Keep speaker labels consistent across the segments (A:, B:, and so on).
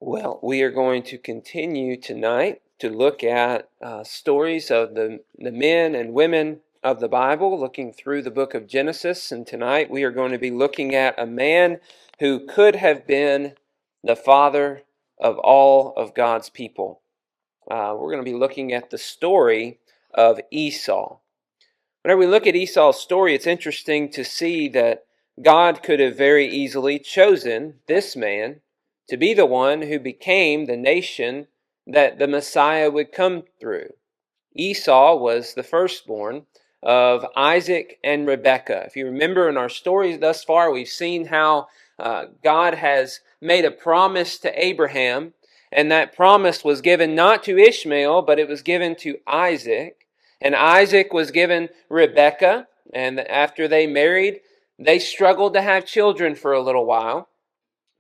A: Well, we are going to continue tonight to look at stories of the men and women of the Bible, looking through the book of Genesis. And tonight we are going to be looking at a man who could have been the father of all of God's people. We're going to be looking at the story of Esau. Whenever we look at Esau's story, it's interesting to see that God could have very easily chosen this man to be the one who became the nation that the Messiah would come through. Esau was the firstborn of Isaac and Rebekah. If you remember in our stories thus far, we've seen how God has made a promise to Abraham, and that promise was given not to Ishmael, but it was given to Isaac. And Isaac was given Rebekah, and after they married, they struggled to have children for a little while.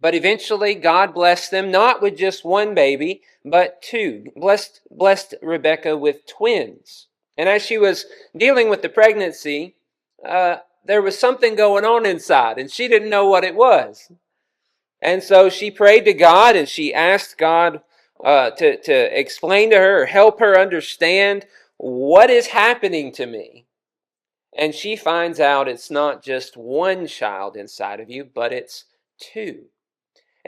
A: But eventually, God blessed them, not with just one baby, but two. Blessed Rebekah with twins. And as she was dealing with the pregnancy, there was something going on inside, and she didn't know what it was. And so she prayed to God, and she asked God to explain to her or help her understand what is happening to me. And she finds out it's not just one child inside of you, but it's two.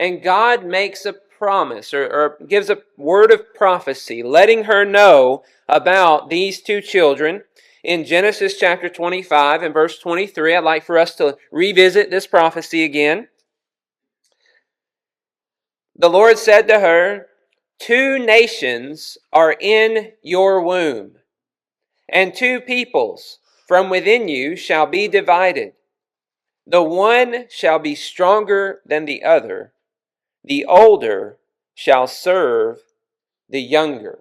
A: And God makes a promise or gives a word of prophecy, letting her know about these two children. In Genesis chapter 25 and verse 23, I'd like for us to revisit this prophecy again. The Lord said to her, "Two nations are in your womb, and two peoples from within you shall be divided. The one shall be stronger than the other. The older shall serve the younger."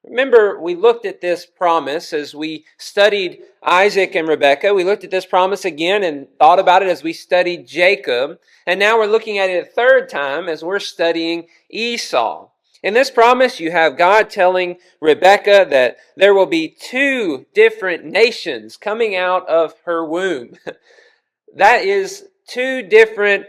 A: Remember, we looked at this promise as we studied Isaac and Rebekah. We looked at this promise again and thought about it as we studied Jacob. And now we're looking at it a third time as we're studying Esau. In this promise, you have God telling Rebekah that there will be two different nations coming out of her womb. That is two different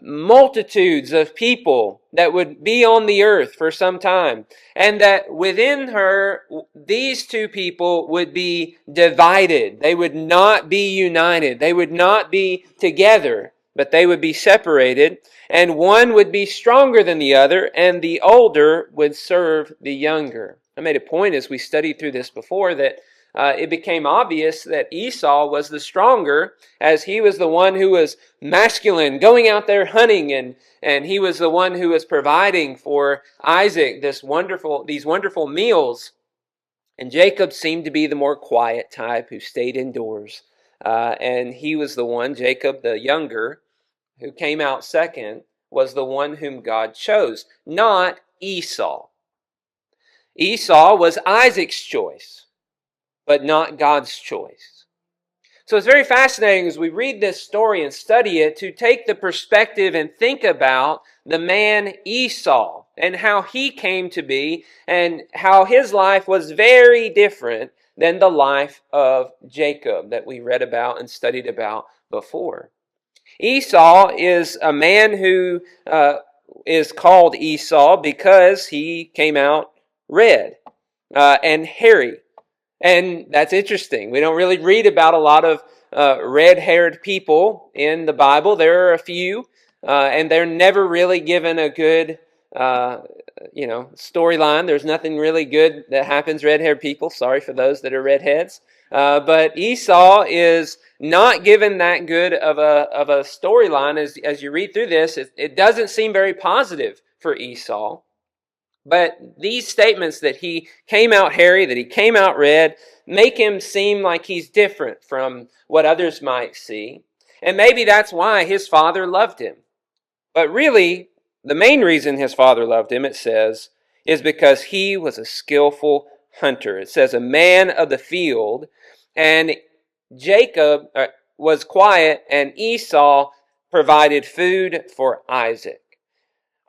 A: multitudes of people that would be on the earth for some time. And that within her, these two people would be divided. They would not be united. They would not be together, but they would be separated. And one would be stronger than the other, and the older would serve the younger. I made a point as we studied through this before that it became obvious that Esau was the stronger, as he was the one who was masculine, going out there hunting, and he was the one who was providing for Isaac these wonderful meals. And Jacob seemed to be the more quiet type who stayed indoors. And he was the one, Jacob the younger, who came out second, was the one whom God chose, not Esau. Esau was Isaac's choice, but not God's choice. So it's very fascinating as we read this story and study it to take the perspective and think about the man Esau and how he came to be and how his life was very different than the life of Jacob that we read about and studied about before. Esau is a man who is called Esau because he came out red and hairy. And that's interesting. We don't really read about a lot of red-haired people in the Bible. There are a few, and they're never really given a good, storyline. There's nothing really good that happens red-haired people. Sorry for those that are redheads. But Esau is not given that good of a storyline as you read through this. It doesn't seem very positive for Esau. But these statements that he came out hairy, that he came out red, make him seem like he's different from what others might see. And maybe that's why his father loved him. But really, the main reason his father loved him, it says, is because he was a skillful hunter. It says a man of the field. And Jacob was quiet, and Esau provided food for Isaac.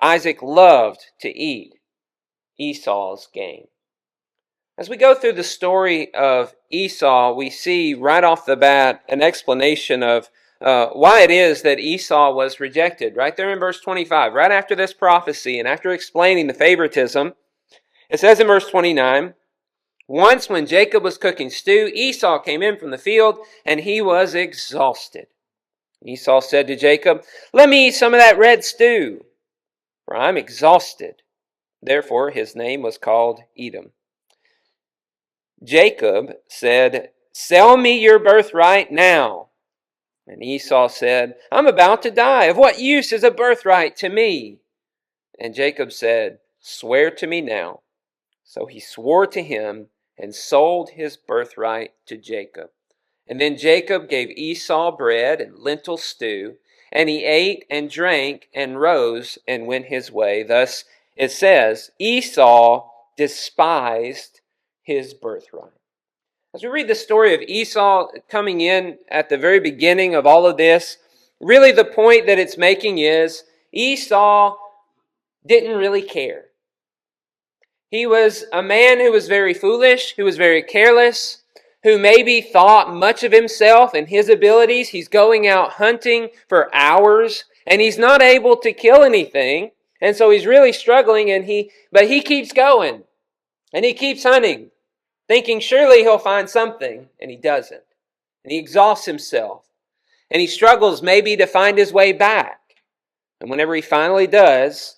A: Isaac loved to eat Esau's game. As we go through the story of Esau, we see right off the bat an explanation of why it is that Esau was rejected. Right there in verse 25, right after this prophecy and after explaining the favoritism, it says in verse 29, once when Jacob was cooking stew, Esau came in from the field and he was exhausted. Esau said to Jacob, let me eat some of that red stew, for I'm exhausted. Therefore his name was called Edom. Jacob said, sell me your birthright now. And Esau said, I'm about to die. Of what use is a birthright to me? And Jacob said, swear to me now. So he swore to him and sold his birthright to Jacob. And then Jacob gave Esau bread and lentil stew, and he ate and drank and rose and went his way. Thus it says, Esau despised his birthright. As we read the story of Esau coming in at the very beginning of all of this, really the point that it's making is Esau didn't really care. He was a man who was very foolish, who was very careless, who maybe thought much of himself and his abilities. He's going out hunting for hours, and he's not able to kill anything. And so he's really struggling, but he keeps going, and he keeps hunting, thinking surely he'll find something, and he doesn't. And he exhausts himself, and he struggles maybe to find his way back. And whenever he finally does,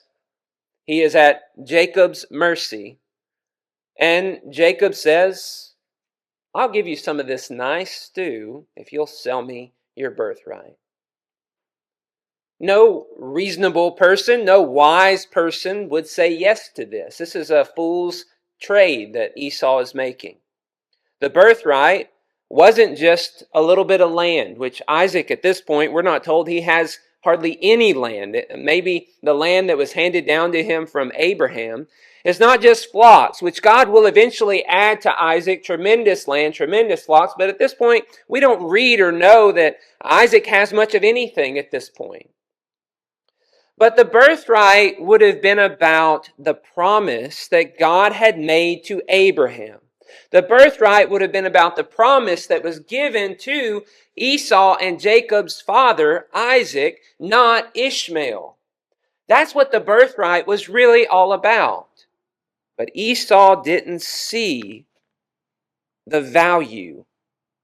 A: he is at Jacob's mercy. And Jacob says, I'll give you some of this nice stew if you'll sell me your birthright. No reasonable person, no wise person would say yes to this. This is a fool's trade that Esau is making. The birthright wasn't just a little bit of land, which Isaac at this point, we're not told he has hardly any land. Maybe the land that was handed down to him from Abraham. It's not just flocks, which God will eventually add to Isaac, tremendous land, tremendous flocks. But at this point, we don't read or know that Isaac has much of anything at this point. But the birthright would have been about the promise that God had made to Abraham. The birthright would have been about the promise that was given to Esau and Jacob's father, Isaac, not Ishmael. That's what the birthright was really all about. But Esau didn't see the value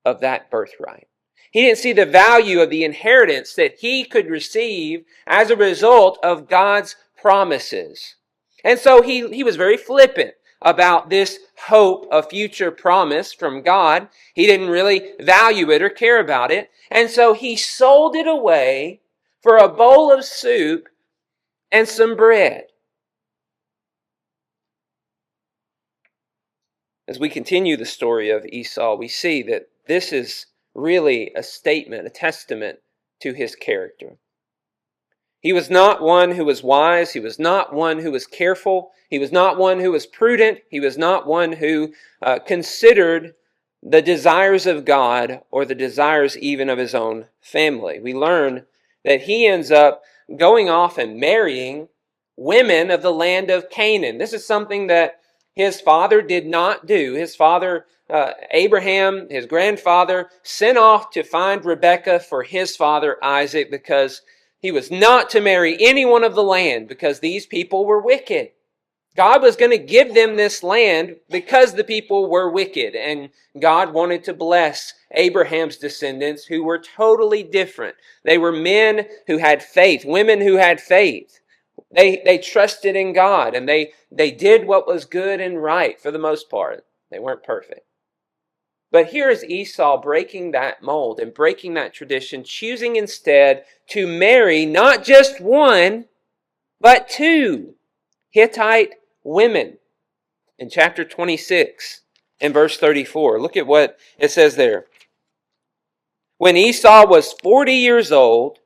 A: of that birthright. He didn't see the value of the inheritance that he could receive as a result of God's promises. And so he was very flippant about this hope of future promise from God. He didn't really value it or care about it. And so he sold it away for a bowl of soup and some bread. As we continue the story of Esau, we see that this is really a statement, a testament to his character. He was not one who was wise. He was not one who was careful. He was not one who was prudent. He was not one who considered the desires of God or the desires even of his own family. We learn that he ends up going off and marrying women of the land of Canaan. This is something that his father did not do. His father, Abraham, his grandfather, sent off to find Rebekah for his father Isaac because he was not to marry anyone of the land because these people were wicked. God was going to give them this land because the people were wicked, and God wanted to bless Abraham's descendants who were totally different. They were men who had faith, women who had faith. They trusted in God, and they did what was good and right for the most part. They weren't perfect. But here is Esau breaking that mold and breaking that tradition, choosing instead to marry not just one, but two Hittite women. In chapter 26 and verse 34, look at what it says there. When Esau was 40 years old,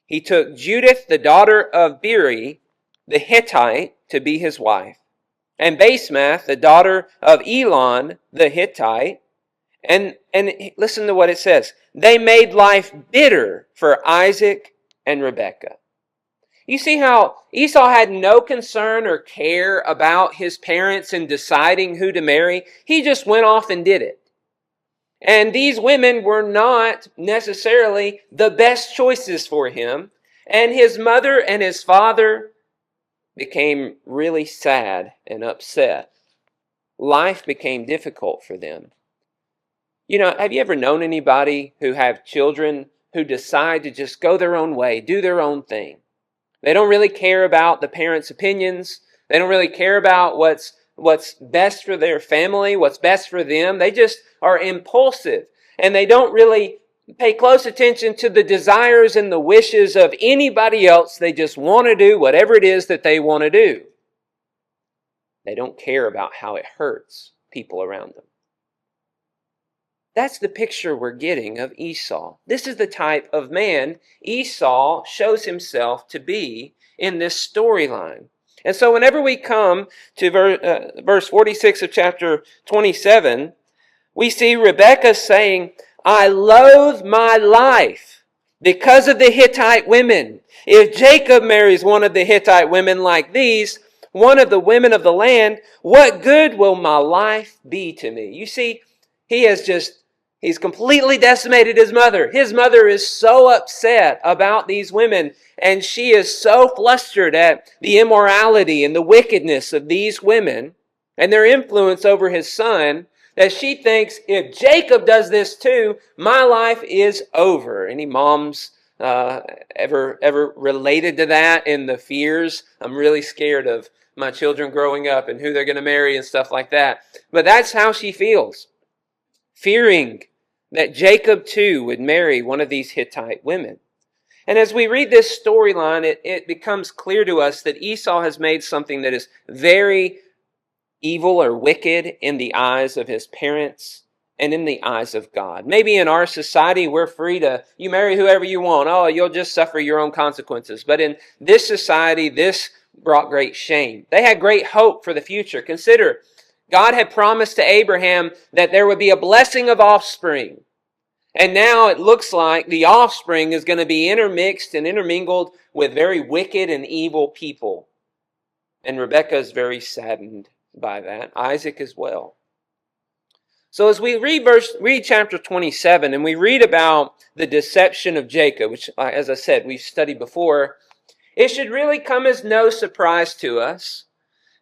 A: he took Judith, the daughter of Beeri, the Hittite, to be his wife, and Basemath, the daughter of Elon, the Hittite. And listen to what it says. They made life bitter for Isaac and Rebekah. You see how Esau had no concern or care about his parents in deciding who to marry? He just went off and did it. And these women were not necessarily the best choices for him. And his mother and his father became really sad and upset. Life became difficult for them. Have you ever known anybody who have children who decide to just go their own way, do their own thing? They don't really care about the parents' opinions. They don't really care about what's best for their family, what's best for them. They just are impulsive, and they don't really pay close attention to the desires and the wishes of anybody else. They just want to do whatever it is that they want to do. They don't care about how it hurts people around them. That's the picture we're getting of Esau. This is the type of man Esau shows himself to be in this storyline. And so whenever we come to verse 46 of chapter 27, we see Rebekah saying, I loathe my life because of the Hittite women. If Jacob marries one of the Hittite women like these, one of the women of the land, what good will my life be to me? You see, he's completely decimated his mother. His mother is so upset about these women, and she is so flustered at the immorality and the wickedness of these women and their influence over his son, that she thinks, if Jacob does this too, my life is over. Any moms ever related to that in the fears? I'm really scared of my children growing up and who they're going to marry and stuff like that. But that's how she feels, fearing that Jacob too would marry one of these Hittite women. And as we read this storyline, it becomes clear to us that Esau has made something that is very evil or wicked in the eyes of his parents and in the eyes of God. Maybe in our society, we're free you marry whoever you want. Oh, you'll just suffer your own consequences. But in this society, this brought great shame. They had great hope for the future. Consider, God had promised to Abraham that there would be a blessing of offspring. And now it looks like the offspring is going to be intermixed and intermingled with very wicked and evil people. And Rebekah is very saddened by that. Isaac as well. So as we read chapter 27 and we read about the deception of Jacob, which, as I said, we've studied before, it should really come as no surprise to us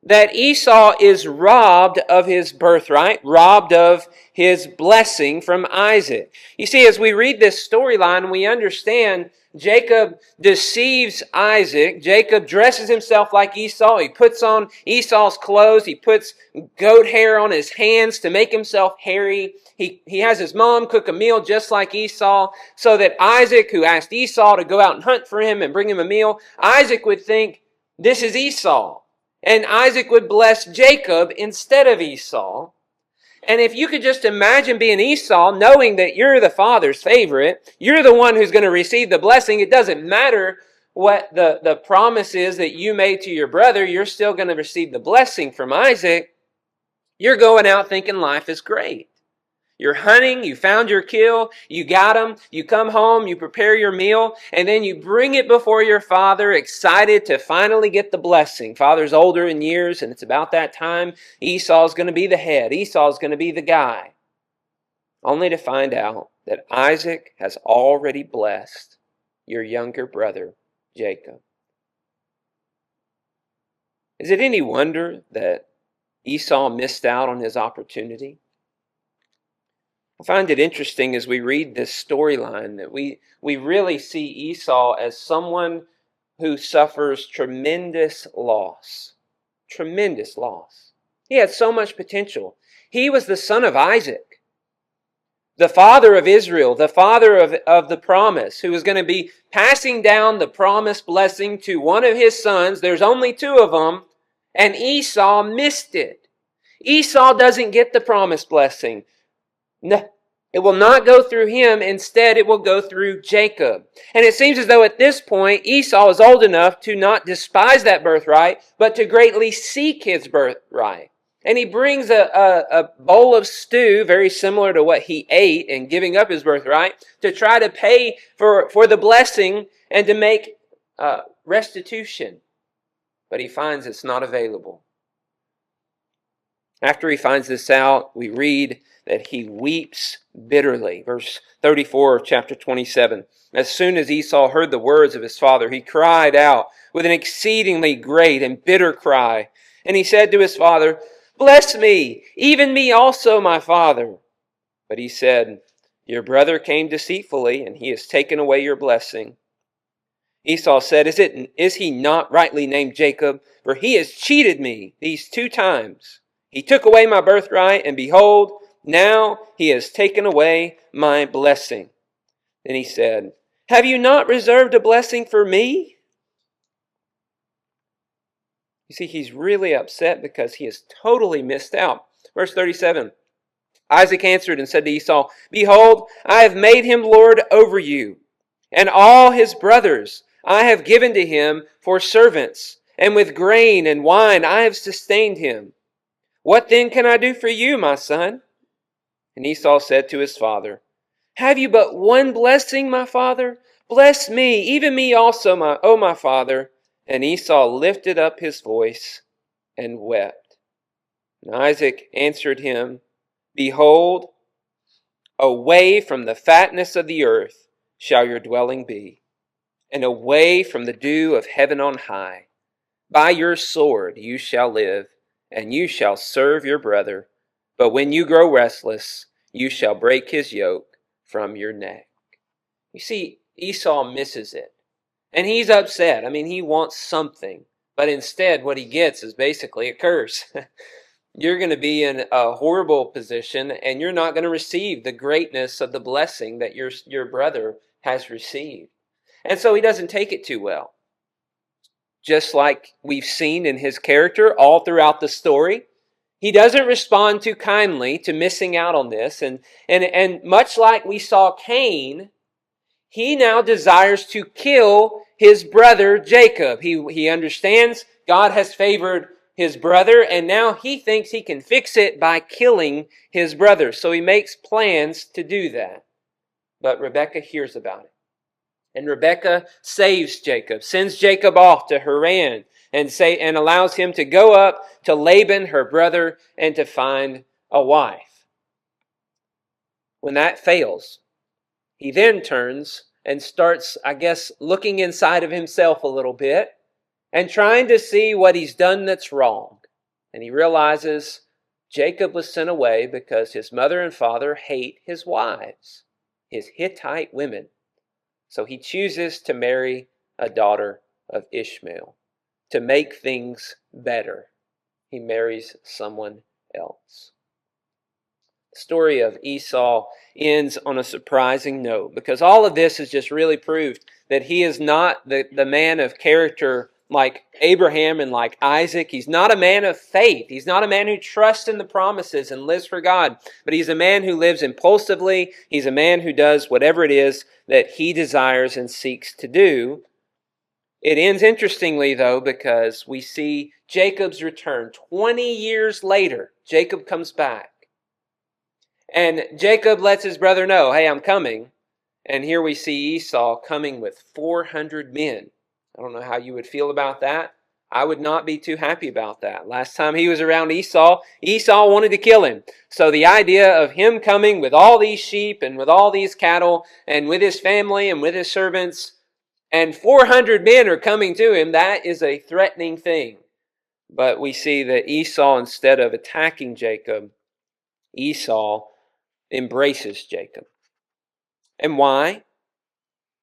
A: that Esau is robbed of his birthright, robbed of his blessing from Isaac. You see, as we read this storyline, we understand Jacob deceives Isaac. Jacob dresses himself like Esau. He puts on Esau's clothes. He puts goat hair on his hands to make himself hairy. He has his mom cook a meal just like Esau, so that Isaac, who asked Esau to go out and hunt for him and bring him a meal, Isaac would think, this is Esau. And Isaac would bless Jacob instead of Esau. And if you could just imagine being Esau, knowing that you're the father's favorite, you're the one who's going to receive the blessing, it doesn't matter what the promise is that you made to your brother, you're still going to receive the blessing from Isaac. You're going out thinking life is great. You're hunting, you found your kill, you got him, you come home, you prepare your meal, and then you bring it before your father, excited to finally get the blessing. Father's older in years, and it's about that time Esau's going to be the head. Esau's going to be the guy. Only to find out that Isaac has already blessed your younger brother, Jacob. Is it any wonder that Esau missed out on his opportunity? I find it interesting as we read this storyline that we really see Esau as someone who suffers tremendous loss. Tremendous loss. He had so much potential. He was the son of Isaac, the father of Israel, the father of the promise, who was going to be passing down the promised blessing to one of his sons. There's only two of them, and Esau missed it. Esau doesn't get the promised blessing. No, it will not go through him. Instead, it will go through Jacob. And it seems as though at this point, Esau is old enough to not despise that birthright, but to greatly seek his birthright. And he brings a bowl of stew, very similar to what he ate in giving up his birthright, to try to pay for the blessing and to make restitution. But he finds it's not available. After he finds this out, we read that he weeps bitterly. Verse 34 of chapter 27. As soon as Esau heard the words of his father, he cried out with an exceedingly great and bitter cry. And he said to his father, "Bless me, even me also, my father." But he said, "Your brother came deceitfully, and he has taken away your blessing." Esau said, Is he not rightly named Jacob? For he has cheated me these 2 times. He took away my birthright, and behold, now he has taken away my blessing. Then he said, "Have you not reserved a blessing for me?" You see, he's really upset because he has totally missed out. Verse 37. Isaac answered and said to Esau, "Behold, I have made him lord over you, and all his brothers I have given to him for servants, and with grain and wine I have sustained him. What then can I do for you, my son?" And Esau said to his father, "Have you but one blessing, my father? Bless me, even me also, my father." And Esau lifted up his voice and wept. And Isaac answered him, "Behold, away from the fatness of the earth shall your dwelling be, and away from the dew of heaven on high. By your sword you shall live, and you shall serve your brother. But when you grow restless, you shall break his yoke from your neck." You see, Esau misses it, and he's upset. I mean, he wants something, but instead what he gets is basically a curse. You're going to be in a horrible position, and you're not going to receive the greatness of the blessing that your brother has received. And so he doesn't take it too well. Just like we've seen in his character all throughout the story, he doesn't respond too kindly to missing out on this. And much like we saw Cain, he now desires to kill his brother Jacob. He understands God has favored his brother, and now he thinks he can fix it by killing his brother. So he makes plans to do that. But Rebekah hears about it. And Rebekah saves Jacob, sends Jacob off to Haran, and allows him to go up to Laban, her brother, and to find a wife. When that fails, he then turns and starts, I guess, looking inside of himself a little bit and trying to see what he's done that's wrong. And he realizes Jacob was sent away because his mother and father hate his wives, his Hittite women. So he chooses to marry a daughter of Ishmael. To make things better, he marries someone else. The story of Esau ends on a surprising note, because all of this has just really proved that he is not the man of character like Abraham and like Isaac. He's not a man of faith. He's not a man who trusts in the promises and lives for God. But he's a man who lives impulsively. He's a man who does whatever it is that he desires and seeks to do. It ends interestingly, though, because we see Jacob's return. 20 years later, Jacob comes back. And Jacob lets his brother know, "Hey, I'm coming." And here we see Esau coming with 400 men. I don't know how you would feel about that. I would not be too happy about that. Last time he was around Esau wanted to kill him. So the idea of him coming with all these sheep and with all these cattle and with his family and with his servants, and 400 men are coming to him, that is a threatening thing. But we see that Esau, instead of attacking Jacob, Esau embraces Jacob. And why?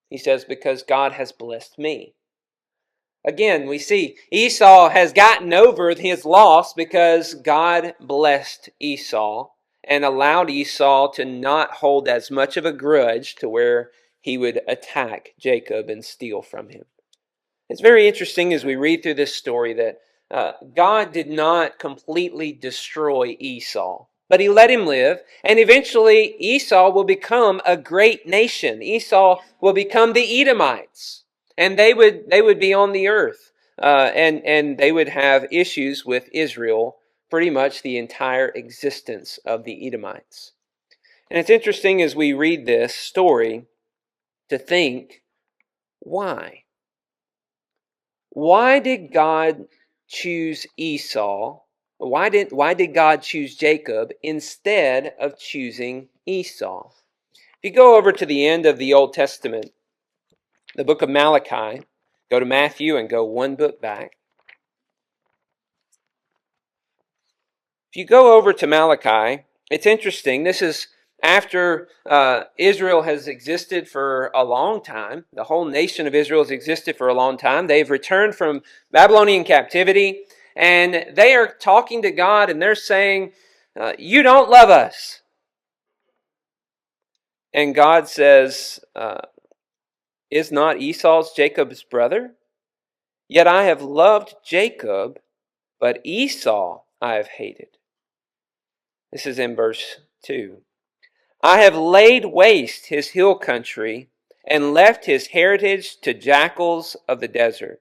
A: He says, "Because God has blessed me." Again, we see Esau has gotten over his loss because God blessed Esau and allowed Esau to not hold as much of a grudge to where he would attack Jacob and steal from him. It's very interesting as we read through this story that God did not completely destroy Esau, but he let him live, and eventually Esau will become a great nation. Esau will become the Edomites, and they would be on the earth, and they would have issues with Israel pretty much the entire existence of the Edomites. And it's interesting as we read this story to think, why? Why did God choose Esau Why did God choose Jacob instead of choosing Esau? If you go over to the end of the Old Testament, the book of Malachi, go to Matthew and go one book back. If you go over to Malachi, it's interesting. This is after Israel has existed for a long time. The whole nation of Israel has existed for a long time. They've returned from Babylonian captivity, and they are talking to God, and they're saying, you don't love us. And God says, is not Esau's Jacob's brother? Yet I have loved Jacob, but Esau I have hated. This is in verse 2. I have laid waste his hill country and left his heritage to jackals of the desert.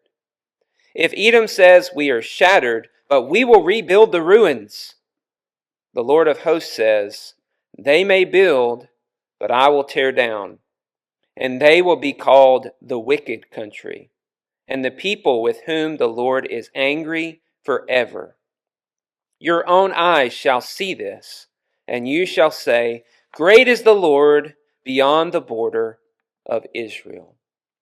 A: If Edom says, we are shattered, but we will rebuild the ruins, the Lord of hosts says, they may build, but I will tear down, and they will be called the wicked country, and the people with whom the Lord is angry forever. Your own eyes shall see this, and you shall say, great is the Lord beyond the border of Israel.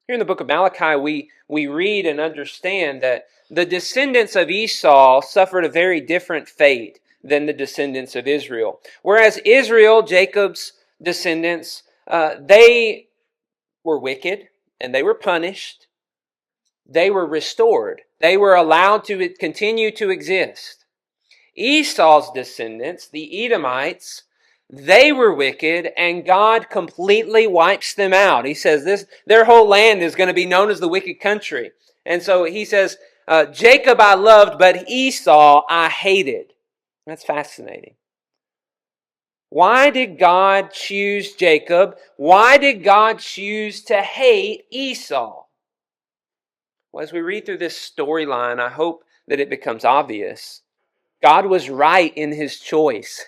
A: Here in the book of Malachi, we read and understand that the descendants of Esau suffered a very different fate than the descendants of Israel. Whereas Israel, Jacob's descendants, they were wicked and they were punished. They were restored. They were allowed to continue to exist. Esau's descendants, the Edomites, they were wicked, and God completely wipes them out. He says their whole land is going to be known as the wicked country. And so he says, Jacob I loved, but Esau I hated. That's fascinating. Why did God choose Jacob? Why did God choose to hate Esau? Well, as we read through this storyline, I hope that it becomes obvious. God was right in his choice.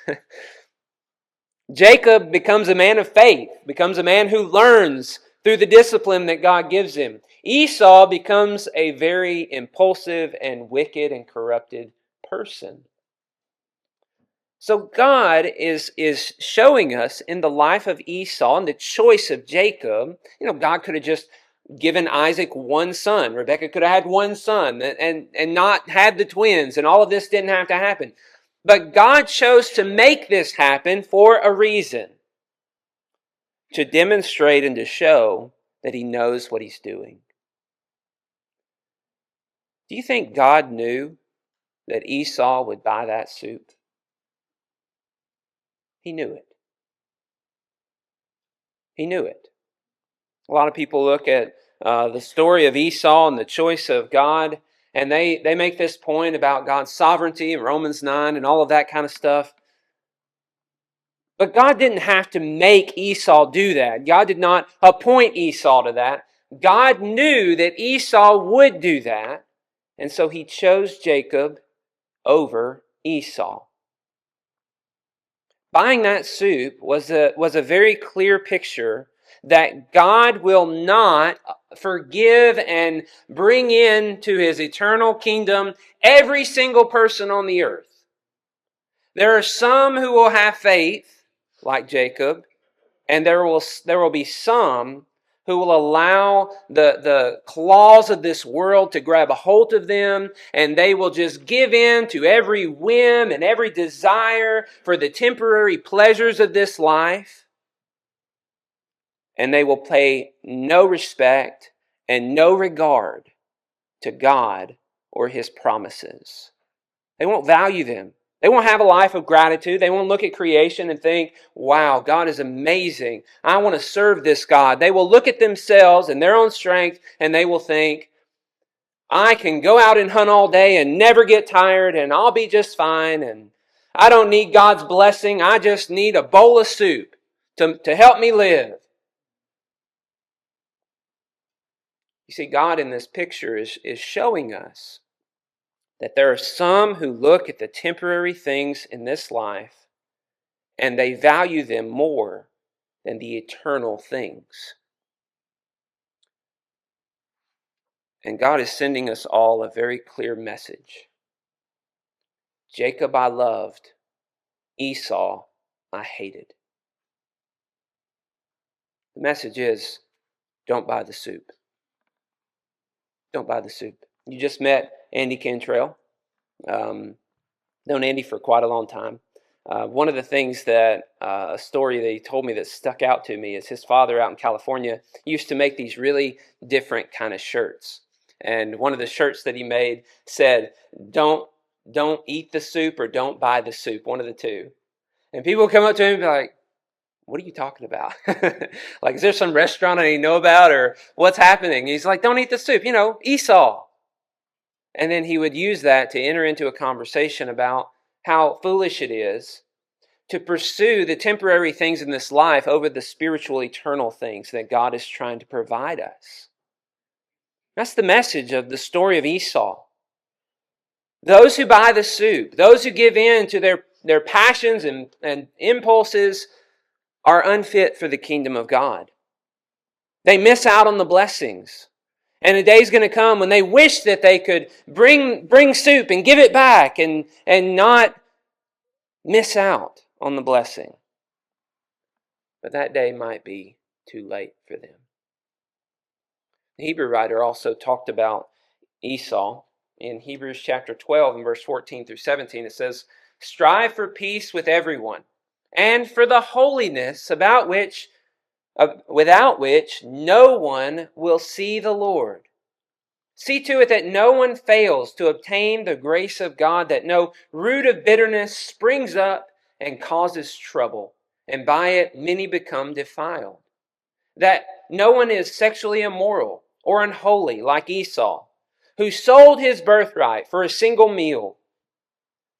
A: Jacob becomes a man of faith, becomes a man who learns through the discipline that God gives him. Esau becomes a very impulsive and wicked and corrupted person. So God is showing us in the life of Esau and the choice of Jacob. God could have just given Isaac one son. Rebekah could have had one son and not had the twins, and all of this didn't have to happen. But God chose to make this happen for a reason. To demonstrate and to show that he knows what he's doing. Do you think God knew that Esau would buy that soup? He knew it. He knew it. A lot of people look at the story of Esau and the choice of God, and they make this point about God's sovereignty in Romans 9 and all of that kind of stuff. But God didn't have to make Esau do that. God did not appoint Esau to that. God knew that Esau would do that, and so he chose Jacob over Esau. Buying that soup was a very clear picture that God will not forgive and bring into his eternal kingdom every single person on the earth. There are some who will have faith, like Jacob, and there will be some who will allow the claws of this world to grab a hold of them, and they will just give in to every whim and every desire for the temporary pleasures of this life. And they will pay no respect and no regard to God or his promises. They won't value them. They won't have a life of gratitude. They won't look at creation and think, wow, God is amazing. I want to serve this God. They will look at themselves and their own strength, and they will think, I can go out and hunt all day and never get tired, and I'll be just fine, and I don't need God's blessing. I just need a bowl of soup to help me live. You see, God in this picture is showing us that there are some who look at the temporary things in this life and they value them more than the eternal things. And God is sending us all a very clear message. Jacob I loved, Esau I hated. The message is, don't buy the soup. Don't buy the soup. You just met Andy Cantrell. Known Andy for quite a long time. One of the things that, a story that he told me that stuck out to me is his father out in California used to make these really different kind of shirts. And one of the shirts that he made said, don't eat the soup or don't buy the soup, one of the two. And people would come up to him and be like, what are you talking about? Like, is there some restaurant I didn't know about or what's happening? And he's like, don't eat the soup, Esau. And then he would use that to enter into a conversation about how foolish it is to pursue the temporary things in this life over the spiritual, eternal things that God is trying to provide us. That's the message of the story of Esau. Those who buy the soup, those who give in to their passions and impulses are unfit for the kingdom of God. They miss out on the blessings. And a day's going to come when they wish that they could bring soup and give it back and not miss out on the blessing. But that day might be too late for them. The Hebrew writer also talked about Esau in Hebrews chapter 12 and verse 14 through 17. It says, strive for peace with everyone and for the holiness without which no one will see the Lord. See to it that no one fails to obtain the grace of God, that no root of bitterness springs up and causes trouble, and by it many become defiled. That no one is sexually immoral or unholy like Esau, who sold his birthright for a single meal.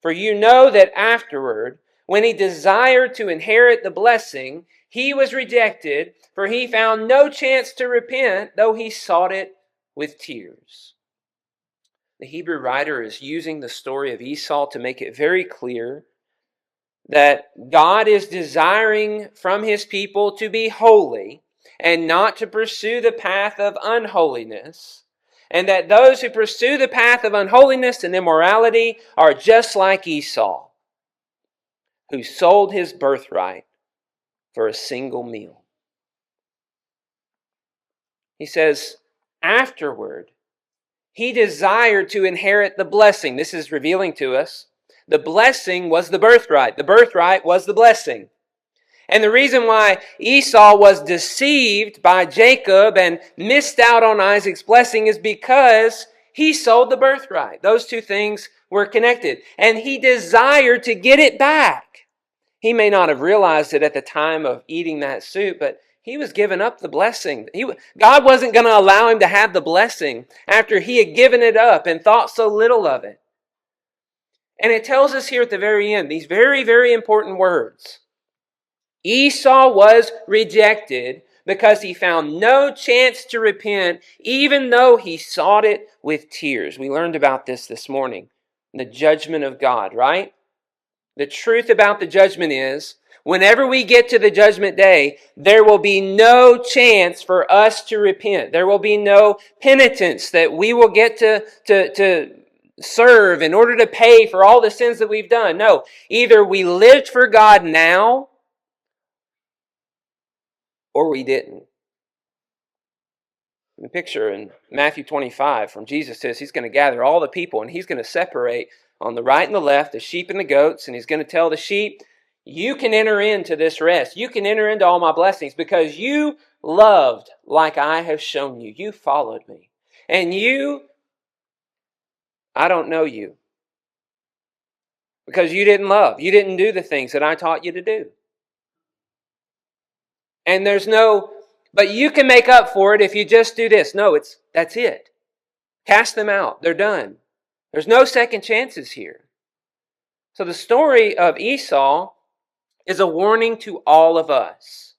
A: For you know that afterward, when he desired to inherit the blessing, he was rejected, for he found no chance to repent, though he sought it with tears. The Hebrew writer is using the story of Esau to make it very clear that God is desiring from his people to be holy and not to pursue the path of unholiness, and that those who pursue the path of unholiness and immorality are just like Esau, who sold his birthright for a single meal. He says, afterward, he desired to inherit the blessing. This is revealing to us. The blessing was the birthright. The birthright was the blessing. And the reason why Esau was deceived by Jacob and missed out on Isaac's blessing is because he sold the birthright. Those two things were connected. And he desired to get it back. He may not have realized it at the time of eating that soup, but he was giving up the blessing. God wasn't going to allow him to have the blessing after he had given it up and thought so little of it. And it tells us here at the very end, these very, very important words. Esau was rejected because he found no chance to repent, even though he sought it with tears. We learned about this morning. The judgment of God, right? The truth about the judgment is, whenever we get to the judgment day, there will be no chance for us to repent. There will be no penitence that we will get to serve in order to pay for all the sins that we've done. No, either we lived for God now or we didn't. The picture in Matthew 25 from Jesus says he's going to gather all the people and he's going to separate on the right and the left, the sheep and the goats, and he's going to tell the sheep, you can enter into this rest. You can enter into all my blessings because you loved like I have shown you. You followed me. And you, I don't know you. Because you didn't love. You didn't do the things that I taught you to do. And but you can make up for it if you just do this. No, that's it. Cast them out. They're done. There's no second chances here. So the story of Esau is a warning to all of us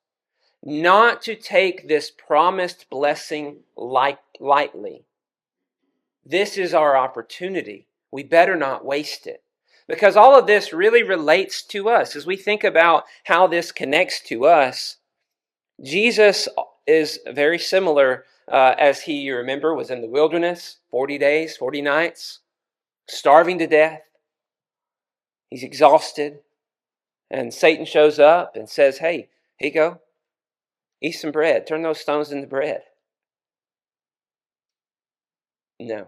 A: not to take this promised blessing lightly. This is our opportunity. We better not waste it. Because all of this really relates to us. As we think about how this connects to us, Jesus is very similar as he, you remember, was in the wilderness, 40 days, 40 nights, starving to death. He's exhausted. And Satan shows up and says, hey, here you go. Eat some bread. Turn those stones into bread. No.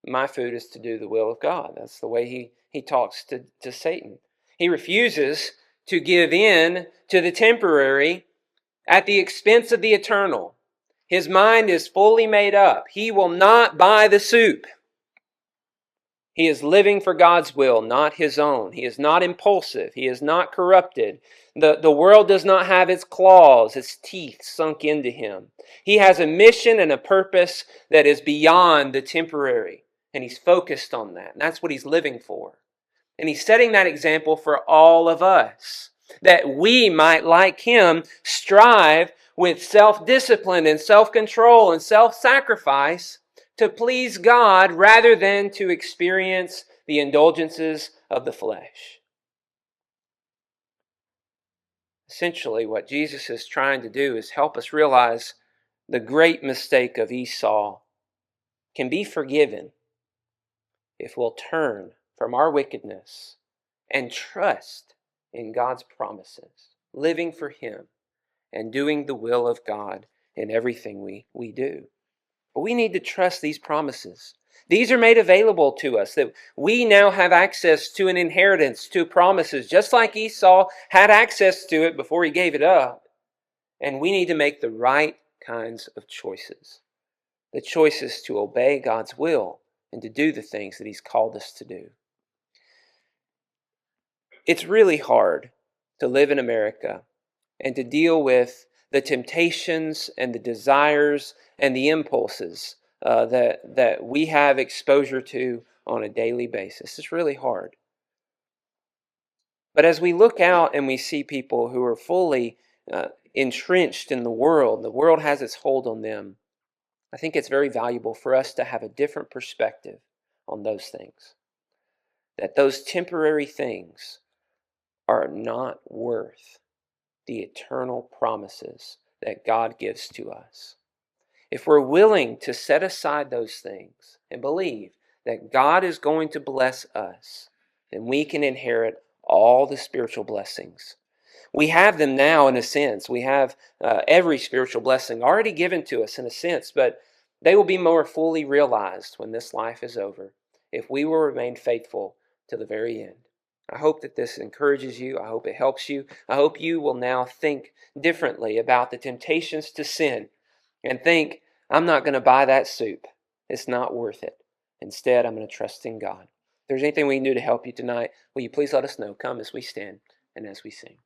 A: My food is to do the will of God. That's the way he talks to Satan. He refuses to give in to the temporary at the expense of the eternal. His mind is fully made up. He will not buy the soup. He is living for God's will, not his own. He is not impulsive. He is not corrupted. The world does not have its claws, its teeth sunk into him. He has a mission and a purpose that is beyond the temporary, and he's focused on that. And that's what he's living for. And he's setting that example for all of us, that we might, like him, strive with self-discipline and self-control and self-sacrifice to please God rather than to experience the indulgences of the flesh. Essentially, what Jesus is trying to do is help us realize the great mistake of Esau can be forgiven if we'll turn from our wickedness and trust in God's promises, living for him and doing the will of God in everything we do. But we need to trust these promises. These are made available to us, that we now have access to an inheritance, to promises, just like Esau had access to it before he gave it up. And we need to make the right kinds of choices. The choices to obey God's will and to do the things that he's called us to do. It's really hard to live in America and to deal with the temptations and the desires and the impulses that we have exposure to on a daily basis. It's really hard. But as we look out and we see people who are fully entrenched in the world has its hold on them. I think it's very valuable for us to have a different perspective on those things. That those temporary things are not worth the eternal promises that God gives to us. If we're willing to set aside those things and believe that God is going to bless us, then we can inherit all the spiritual blessings. We have them now in a sense. We have every spiritual blessing already given to us in a sense, but they will be more fully realized when this life is over if we will remain faithful to the very end. I hope that this encourages you. I hope it helps you. I hope you will now think differently about the temptations to sin and think, I'm not going to buy that soup. It's not worth it. Instead, I'm going to trust in God. If there's anything we can do to help you tonight, will you please let us know? Come as we stand and as we sing.